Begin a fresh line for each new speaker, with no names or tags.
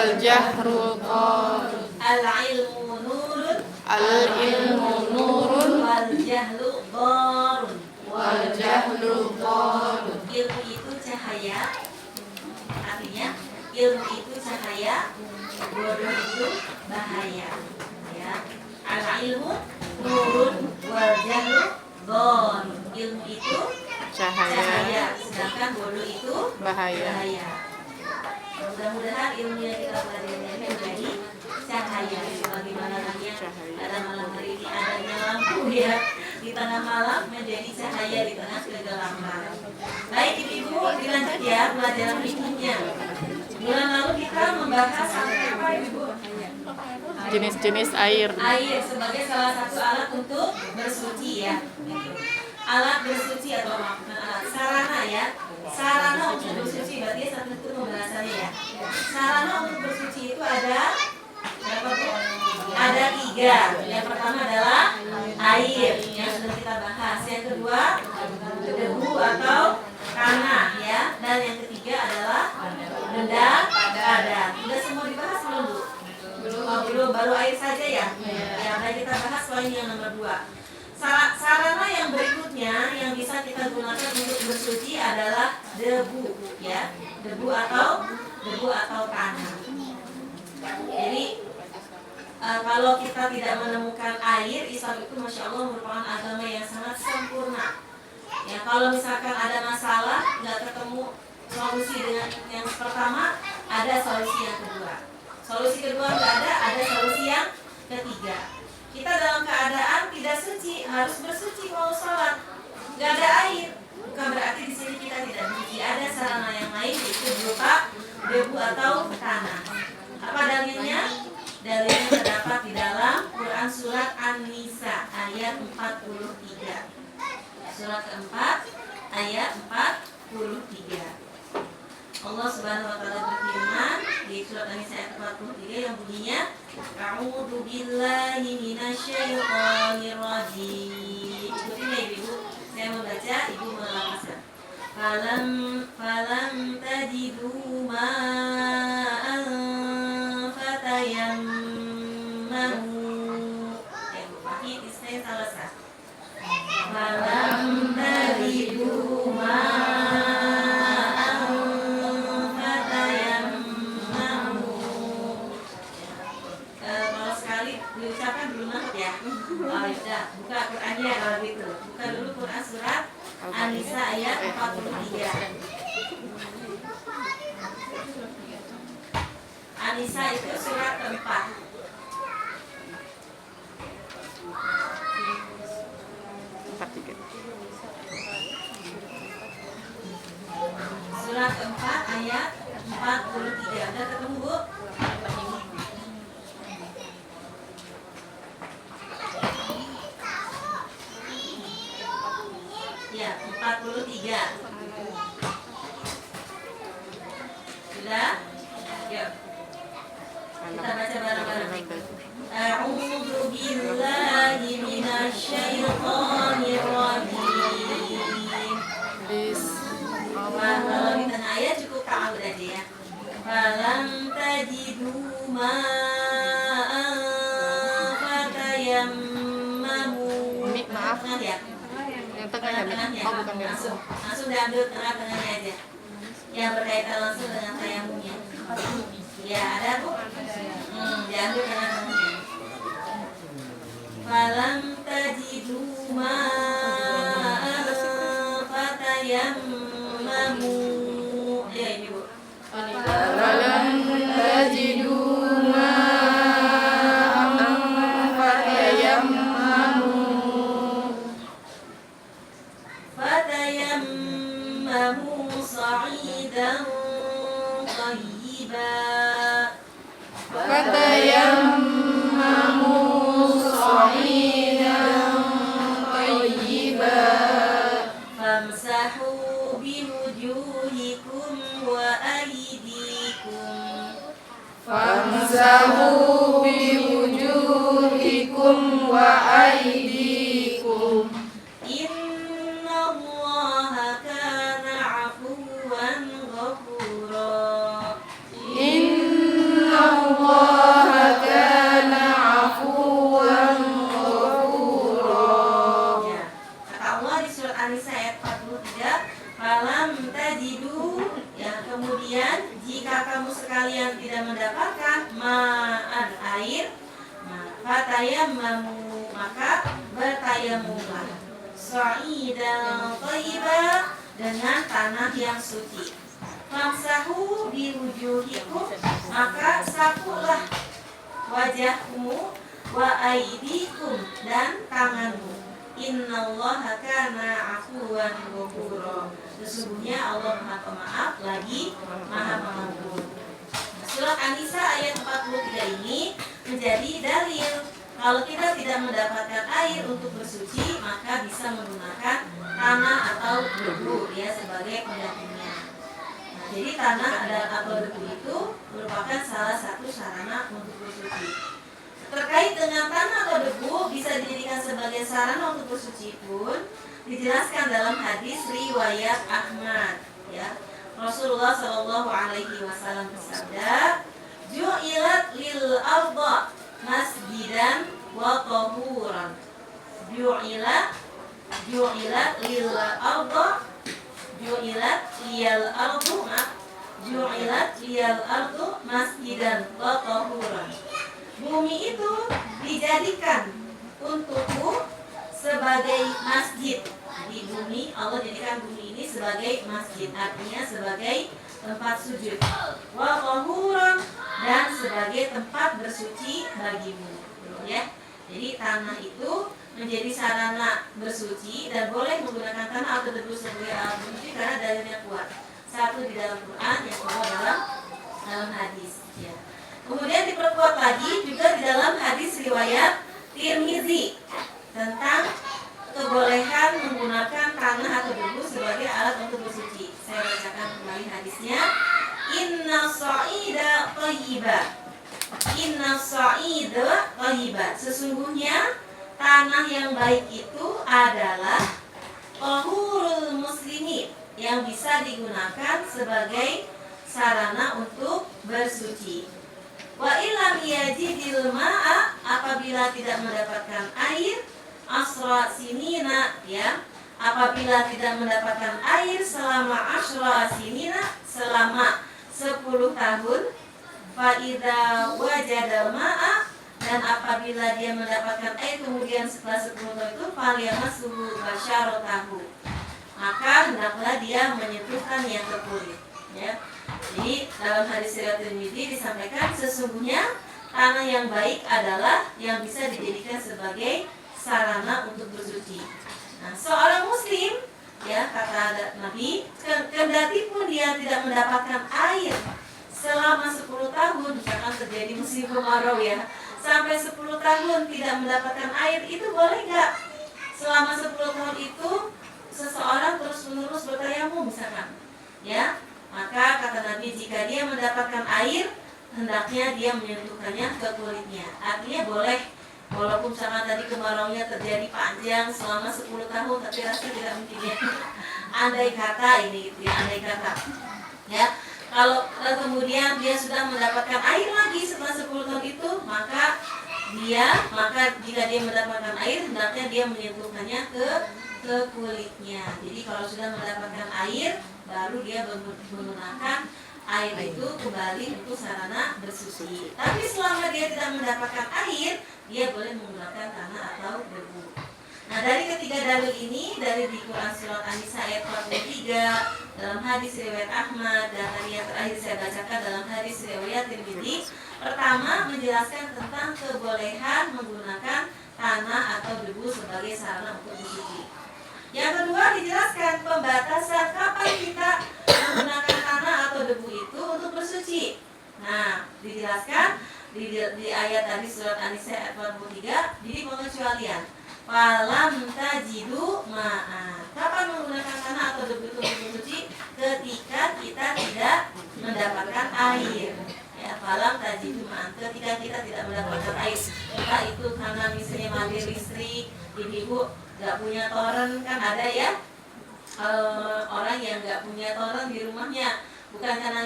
wal jahru qarun.
Al-ilmu nurun,
Al-ilmu nurun
wal jahlu qarun.
wal jahlu qarun.
Ilmu itu cahaya, artinya ilmu itu cahaya, bodoh itu bahaya. Ya, al-ilmu nurun wal jahlu qarun. Ilmu itu cahaya, sedangkan bodoh itu
bahaya.
Mudah-mudahan ilmu yang kita pelajari ini menjadi cahaya, sebagaimana yang pada malam hari ini adanya lampu ya di tengah malam menjadi cahaya di tengah kegelapan. Baik ibu-ibu, dilanjut ya pelajaran berikutnya. Bulan lalu kita membahas apa ibu?
Jenis-jenis air.
Air sebagai salah satu alat untuk bersuci ya. Alat bersuci atau alat sarana ya. Sarana untuk bersuci berarti satu itu pembahasannya ya. Sarana untuk bersuci itu ada berapa bu? Ada 3. Yang pertama adalah air yang sudah kita bahas. Yang kedua debu atau tanah ya. Dan yang ketiga adalah benda padat. Sudah semua dibahas belum bu? Belum, baru air saja ya. Ya, baik kita bahas poin yang nomor 2. Sarana yang berikutnya yang bisa kita gunakan untuk bersuci adalah debu, ya, debu atau tanah. Jadi kalau kita tidak menemukan air, Islam itu masya Allah merupakan agama yang sangat sempurna. Ya, kalau misalkan ada masalah nggak ketemu solusi dengan yang pertama, ada solusi yang kedua. Solusi kedua nggak ada solusi yang ketiga. Kita dalam keadaan tidak suci, harus bersuci mau sholat, nggak ada air, bukan berarti di sini kita tidak suci. Ada sarana yang lain itu berupa debu atau tanah. Apa dalilnya? Dalilnya terdapat di dalam Quran surat An-Nisa ayat 43. Surat keempat ayat 43. Allah Subhanahu wa taala berfirman di surat An-Nisa ayat 43 yang bunyinya A'udzu billahi minasyaitonir rajim. Ikutin ya ibu, saya membaca, ibu melafazkan. Falam tajidu ma'an fatayammamu. Ibu pakai istilah salasa. Falam tajidu diucapkan dulu nanti ya. Oh ya, buka Qurannya kalau gitu. Buka dulu Quran surat An-Nisa ayat 43. An-Nisa itu surat keempat. Surat keempat ayat 43. Udah ketemu bu? Ya, 43. Sudah? Yuk. Kita baca bareng-bareng. A'udzu billahi minasyaitonir rajim. Kalau di tengah ayat cukup ta'awud aja ya. Falam tajidu ma'an fatayammamu.
Maaf.
Ya.
Yang tengahnya. Oh, bukan
langsung diambil tengah-tengahnya aja yang berkaitan langsung dengan tayamumnya. Ya ada bu? Diambil tengah-tengahnya. Falam tajidu ma'an fatayammamu. Ya ini bu.
Falam tajidu
sa'idan tayyiba.
Fatayammamu sa'idan tayyiba.
Famsahu biwujuhikum wa aydikum.
Famsahu biwujuhikum wa aydikum. Inna
jika kamu sekalian tidak mendapatkan ma'an air, fatayammamu, maka bertayamumlah sa'idan thayyiban, dengan tanah yang suci. Famsahu biwujuhikum, maka sapulah wajahmu, wa aidikum, dan tanganmu. Innallaha kana afuwan ghafura, sesungguhnya Allah Maha Pemaaf lagi Maha Pengampun. Surat An-Nisa ayat 43 ini menjadi dalil kalau kita tidak mendapatkan air untuk bersuci, maka bisa menggunakan tanah atau debu ya sebagai penggantinya. Nah, jadi tanah atau debu itu merupakan salah satu sarana untuk bersuci. Terkait dengan tanah atau debu bisa dijadikan sebagai sarana untuk bersuci pun dijelaskan dalam hadis riwayat Ahmad ya. Rasulullah Shallallahu Alaihi Wasallam bersabda, "Ju'ilat lil arda masjidan wa tahuran." Ju'ilat lil arda ju'ilat liyal ardu masjidan wa tahuran. Bumi itu dijadikan untukku sebagai masjid. Di bumi Allah jadikan bumi ini sebagai masjid, artinya sebagai tempat sujud. Wa tahuran, dan sebagai tempat bersuci bagimu. Ya. Jadi tanah itu menjadi sarana bersuci dan boleh menggunakan tanah atau debu sebagai alat bersuci karena dalilnya kuat. Satu di dalam Quran, yang kedua dalam hadis. Ya. Kemudian diperkuat lagi juga di dalam hadis riwayat Tirmizi tentang kebolehan menggunakan tanah atau debu sebagai alat untuk bersuci. Saya bacakan kembali hadisnya. Inna sa'ida thayyiba. Sesungguhnya tanah yang baik itu adalah tahurul muslimin, yang bisa digunakan sebagai sarana untuk bersuci. Wa illam yajidil ma'a, apabila tidak mendapatkan air, asra sinina, ya, apabila tidak mendapatkan air selama asra sinina, selama 10 tahun, fa idza wajadal ma'a, dan apabila dia mendapatkan air kemudian setelah 10 tahun itu falyamassuhu basyaratahu, maka hendaklah dia menyentuhkannya ke kulit, ya. Jadi dalam hadis riwayat Tirmidzi disampaikan sesungguhnya tanah yang baik adalah yang bisa dijadikan sebagai sarana untuk bersuci. Nah, seorang muslim, ya, kata Nabi, kendati pun dia tidak mendapatkan air selama 10 tahun, misalkan terjadi musim kemarau ya, sampai 10 tahun tidak mendapatkan air, itu boleh nggak? Selama 10 tahun itu seseorang terus-menerus bertayamum misalkan, ya. Maka kata Nabi, jika dia mendapatkan air, hendaknya dia menyentuhkannya ke kulitnya. Artinya boleh, walaupun sama tadi kemaraunya terjadi panjang selama 10 tahun, tapi rasanya tidak mungkin ya. Andai kata ini gitu ya, andai kata. Ya, kalau kemudian dia sudah mendapatkan air lagi setelah 10 tahun itu, maka jika dia mendapatkan air, hendaknya dia menyentuhkannya ke kulitnya. Jadi kalau sudah mendapatkan air, baru dia menggunakan air itu kembali untuk sarana bersuci. Tapi selama dia tidak mendapatkan air, dia boleh menggunakan tanah atau debu. Nah, dari ketiga dalil ini, dari di Quran surat An-Nisa ayat 43, dalam hadis riwayat Ahmad, dan tadi yang terakhir saya bacakan dalam hadis riwayat Tirmidzi, pertama menjelaskan tentang kebolehan menggunakan tanah atau debu sebagai sarana untuk bersuci. Yang kedua dijelaskan pembatasan kapan kita menggunakan tanah atau debu itu untuk bersuci. Nah, dijelaskan di ayat tadi surat An-Nisa ayat 43, jadi pengecualian. Falam tajidu ma'a. Kapan menggunakan tanah atau debu itu untuk bersuci? Ketika kita tidak mendapatkan air. Ya, falam tajidu ma'a. Ketika kita tidak mendapatkan air. Entah itu karena misalnya mati listrik, ibu nggak punya toren, kan ada ya orang yang nggak punya toren di rumahnya, bukan karena nggak